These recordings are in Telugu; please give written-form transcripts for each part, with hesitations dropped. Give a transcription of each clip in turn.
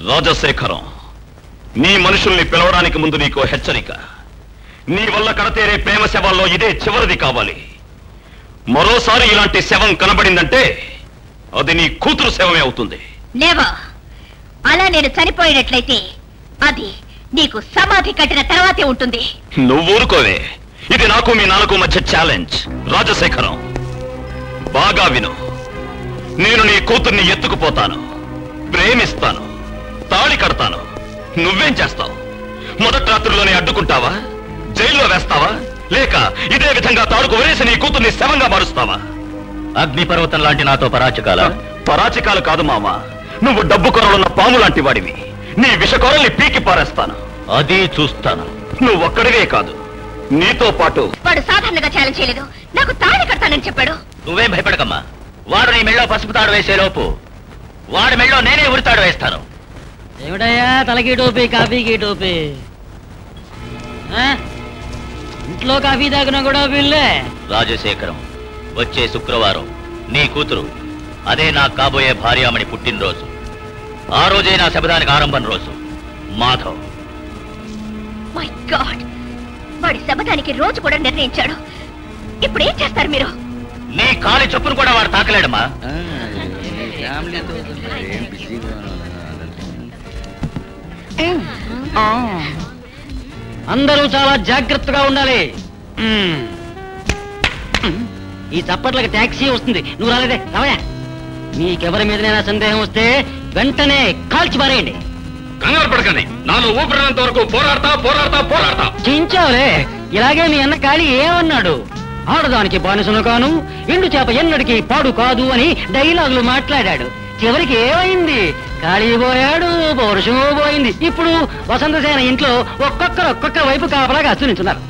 రాజశేఖరం, నీ మనుషుల్ని పిలవడానికి ముందు నీకు హెచ్చరిక. నీ వల్ల కడతేరే ప్రేమ శవాల్లో ఇదే చివరిది కావాలి. మరోసారి ఇలాంటి శవం కనబడిందంటే అది నీ కూతురు శవమే అవుతుంది. నెవర్. అలా నేను చనిపోయినట్లయితే అది నీకు సమాధి కట్టిన తర్వాతే ఉంటుంది. నువ్వు ఊరుకోవే. ఇది నాకు మీ నాన్నకు మధ్య ఛాలెంజ్. రాజశేఖరం, బాగా విను. నేను నీ కూతుర్ని ఎత్తుకుపోతాను, ప్రేమిస్తాను, తాళి కడతాను. నువ్వేం చేస్తావు? మొదటి రాత్రిలోనే అడ్డుకుంటావా? జైల్లో వేస్తావా? లేక ఇదే విధంగా తాడుకు వరేసి నీ కూతుర్ని శవంగా మారుస్తావా? అగ్నిపర్వతం లాంటి నాతో పరాచకాల? పరాచకాలు కాదు మామ, నువ్వు డబ్బు కొరలున్న పాము లాంటి వాడివి. నీ విషకొరల్ని పీకి పారేస్తాను. అది చూస్తాను. నువ్వొక్కడివే కాదు, నీతో పాటు. వాడు సాధారణంగా ఛాలెంజ్ చేయలేదు, నాకు తాళి కడతానని చెప్పాడు. నువ్వేం భయపడకమ్మా. వాడు నీ మెళ్ళో పసుపు తాడు వేసే లోపు వాడి మెళ్ళో నేనే ఉరితాడు వేస్తాను. ఏమిటయ్యా తలకి టోపీ, కాఫీకి టోపీ? ఇంట్లో కాఫీ తాగినా కూడా వీళ్ళే. రాజశేఖరం, వచ్చే శుక్రవారం నీ కూతురు, అదే నా కాబోయే భార్యామణి పుట్టినరోజు. ఆ రోజే నా శబదానికి ఆరంభం రోజు. మాధవ్. మై గాడ్, వాడి శబదానికి రోజు కూడా నిర్ణయించాడు. ఇప్పుడు ఏం చేస్తారు మీరు? నీ కాలి చొప్పును కూడా వాడు తాకలేడమ్మా. అందరూ చాలా జాగ్రత్తగా ఉండాలి. ఈ చప్పట్లకి టాక్సీ వస్తుంది. నువ్వు రాలేదే, రావయా. మీకెవరి మీదనైనా సందేహం వస్తే వెంటనే కాల్చి పారేయండి. కంగారు పడకండి, నాలో ఊపిరినంత వరకు పోరాడతా పోరాడతా పోరాడతా. చించావులే. ఇలాగే మీ అన్న కాళీ ఏమన్నాడు? ఆడదానికి బానిసను కాను, ఎండు చేప ఎన్నడికి పాడు కాదు అని డైలాగులు మాట్లాడాడు. చివరికి ఏమైంది? కాళీ పోయాడు, పౌరుషము పోయింది. ఇప్పుడు వసంతసేన ఇంట్లో ఒక్కొక్క వైపు కాపలాగా అస్తునించున్నారు.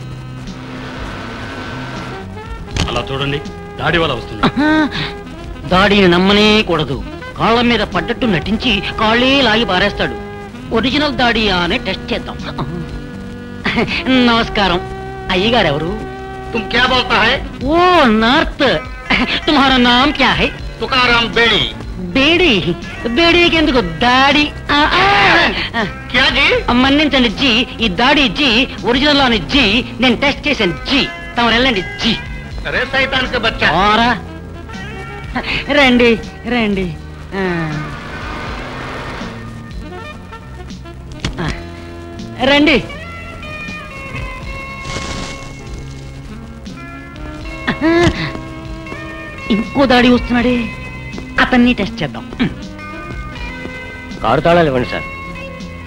అలా చూడండి, దాడి వల్ల వస్తుంది. దాడిని నమ్మనే కూడదు. కాళ్ళ మీద పడ్డట్టు నటించి కాళ్ళే లాగి పారేస్తాడు. ఒరిజినల్ దాడి అనే టెస్ట్ చేద్దాం. నమస్కారం. అయ్యగారెవరు? तुम क्या बोलता है? ఓ నార్త్. తుమ్హారా నామ్ క్యా హై? तुकाराम बेड़ी. బేడీ. బేడీకి ఎందుకు దాడి? क्या जी? మన్నించండి జీ. ఈ దాడి జీ, ఒరిజినల్ అని జీ. నేను టెస్ట్ చేశాను జీ. తమరు వెళ్ళండి జీ. अरे शैतान का बच्चा. ఓరా రండి రండి. రండి. ఇంకో దాడి వస్తున్నాడే, అతన్ని టెస్ట్ చేద్దాం. కారు తాళాలు ఇవ్వండి సార్.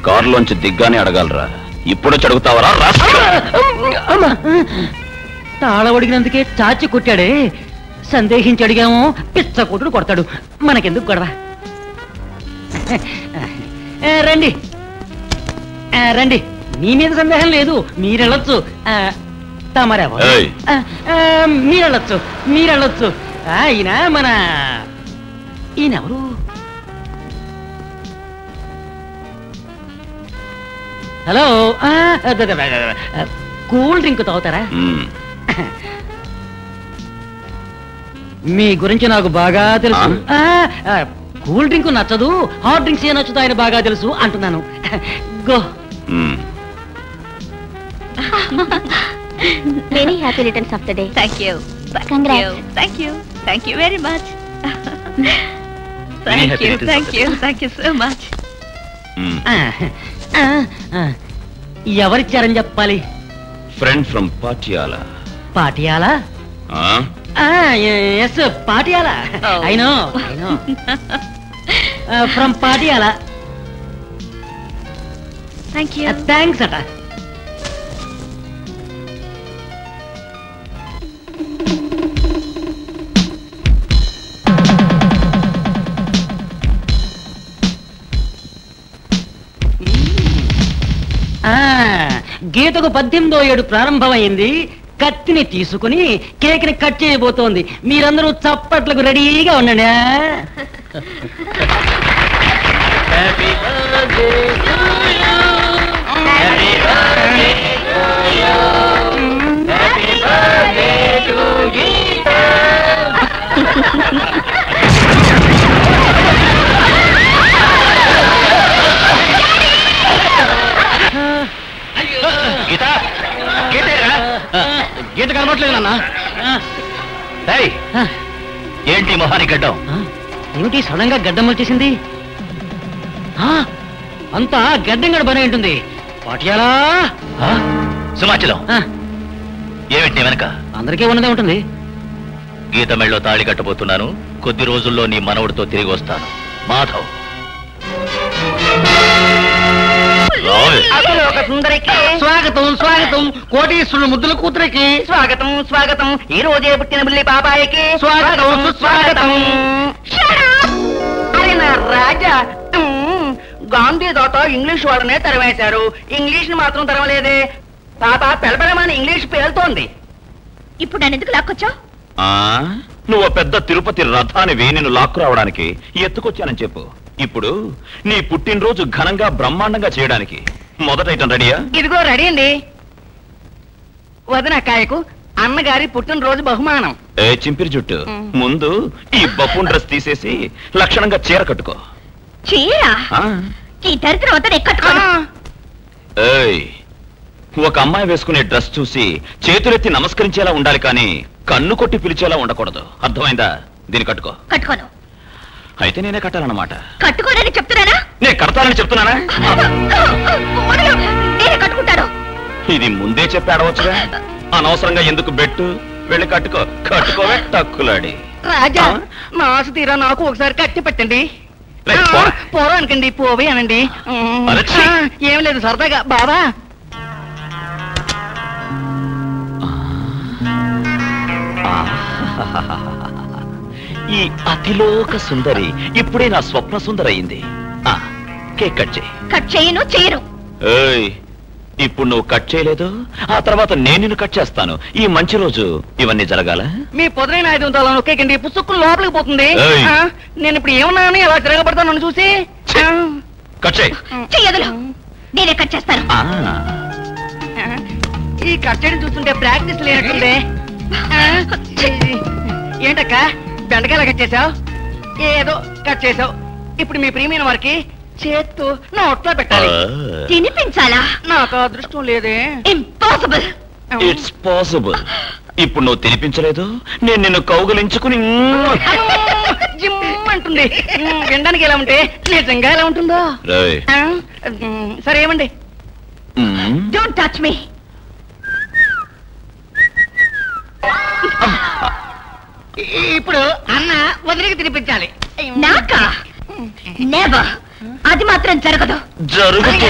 కారులోంచి దిగ్గానే అడగాలరా, ఇప్పుడు చదువుతావరా? తాళ ఒడిగినందుకే చాచి కొట్టాడే. సందేహించి అడిగామో పిచ్చ కొట్టుడు కొడతాడు. మనకెందుకు గొడవ? రండి రండి. మీ మీద సందేహం లేదు, మీరెళ్ళొచ్చు. తమరెవరు? మీరెళ్ళొచ్చు మీరెళ్ళొచ్చు. ఈయనెవరు? హలో, కూల్ డ్రింక్ తాగుతారా? మీ గురించి నాకు బాగా తెలుసు. కూల్ డ్రింక్ నచ్చదు, హాట్ డ్రింక్స్ ఏ నచ్చుతాయని బాగా తెలుసు అంటున్నాను. Go. Many happy returns of the day. Thank you. Congrats. Thank you. Thank you very much. Thank you. Thank you. Thank you so much. ఎవరిచ్చారని చెప్పాలి? Friend from Patiala. Patiala? Yes, Patiala. I know from Patiala. Thank you. Thanks అట. గీతకు 18వ ఏడు ప్రారంభమైంది. కత్తిని తీసుకుని కేక్ని కట్ చేయబోతోంది. మీరందరూ చప్పట్లకు రెడీగా ఉండండి. అవ్వట్లేదు నాన్న. ఏయ్, ఏంటి మొహాని గడ్డం? ఏమిటి సడన్ గా గడ్డం వచ్చేసింది? అంతా గడ్డం గడ పని ఉంటుంది. పాటియాలా సుమాచలం ఏమిటి వెనక? అందరికీ ఉన్నదే ఉంటుంది. గీతమెళ్ళలో తాళి కట్టబోతున్నాను. కొద్ది రోజుల్లో నీ మనవడితో తిరిగి వస్తాను. మాధవ్. సుందరికి స్వాగతం, స్వాగతం. కోటీశ్వరుడు ముద్దుల కూతురికి స్వాగతం, స్వాగతం. ఈ రోజే పుట్టిన బుల్లి పాపాయికి స్వాగతం, సుస్వాగతం. అరే నా రాజా, గాంధీ తాత ఇంగ్లీష్ వాళ్ళనే తరవేశారు, ఇంగ్లీష్ ని మాత్రం తరవలేదే. తాత పెళ్ళబెడమని ఇంగ్లీష్ పేలుతోంది. ఇప్పుడు నన్ను ఎందుకు లాక్కొచ్చావు? నువ్వు పెద్ద తిరుపతి రథానివి, నిన్ను లాక్కు రావడానికి ఎత్తుకొచ్చానని చెప్పు. ఇప్పుడు నీ పుట్టినరోజు ఘనంగా బ్రహ్మాండంగా చేయడానికి మొదట ఐటమ్ రెడీయా? ఇదిగో రెడీ అండి. వదిన కాయకు అన్నగారి పుట్టినరోజు బహుమానం. ఏ చింపిరి జుట్టు, ముందు ఈ బఫూన్ డ్రెస్ తీసేసి లక్షణంగా చీర కట్టుకో. చీర? ఈ దరిద్రం అంతా నేను కట్టుకోను. ఏయ్, ఒక అమ్మాయి వేసుకునే డ్రెస్ చూసి చేతులెత్తి నమస్కరించేలా ఉండాలి, కానీ కన్ను కొట్టి పిలిచేలా ఉండకూడదు. అర్థమైందా? దీన్ని కట్టుకో. కట్టుకోను. అయితే నేనే కట్టాలన్నమాట. కట్టుకోనని చెప్తున్నానా? నేను కడతానని చెప్తున్నానా? నేనే కట్టుకుంటాను. ఇది ముందే చెప్పి ఆడవచ్చుగా. అనవసరంగా ఎందుకు బెట్టు? వెళ్ళి కట్టుకో. కట్టుకోవే టక్కులాడి. రాజా, నా ఆశ తీరా నాకు ఒకసారి కట్టి పెట్టండి. పోరా అనకండి, పోవే అనండి. ఏం లేదు, సరదాగా. బాబా, ఈ అతిలోక సుందరి ఇప్పుడే నా స్వప్న సుందరయింది. కేక్ కట్ చేయి. కట్ చేయను, చేయను. ఏయ్, ఇప్పుడు నువ్వు కట్ చేయలేదు, ఆ తర్వాత నేను నిన్ను కట్ చేస్తాను. ఈ మంచి రోజు ఇవన్నీ జరగాల. మీ పొదరైన 500 నొక్కేకండి, పుస్తకం లోపలికి పోతుంది. నేను ఇప్పుడు ఏమన్నాను, ఎలా తిరగబడతాను నన్ను చూసి. కట్ చేయి. చెయ్యదులు, నేనే కట్ చేస్తాను. ఈ కట్ చేయడం చూస్తుంటే ప్రాక్టీస్ లేనట్టుందే. ఏంటక్క, బెండకాయలు కట్ చేసావు? ఏదో కట్ చేసావు. ఇప్పుడు మీ ప్రియమైన వారికి చేత్తు నోట్లో పెట్టాలి. తినిపించాలా? నాకు అదృష్టం లేదే. ఇంపాసిబుల్. It's possible. ఇప్పుడు నువ్వు తినిపించలేదు, నేను నిన్ను కౌగులించుకుని జిమ్ అంటుంది. వినడానికి ఎలా ఉంటే నిజంగా ఎలా ఉంటుందో. సరే ఏమండి? Don't touch me. ఇప్పుడు అన్న వదిలికి తినిపించాలి. నాకా? నెవర్. అది మాత్రం జరగదు. జరుగుతుంది.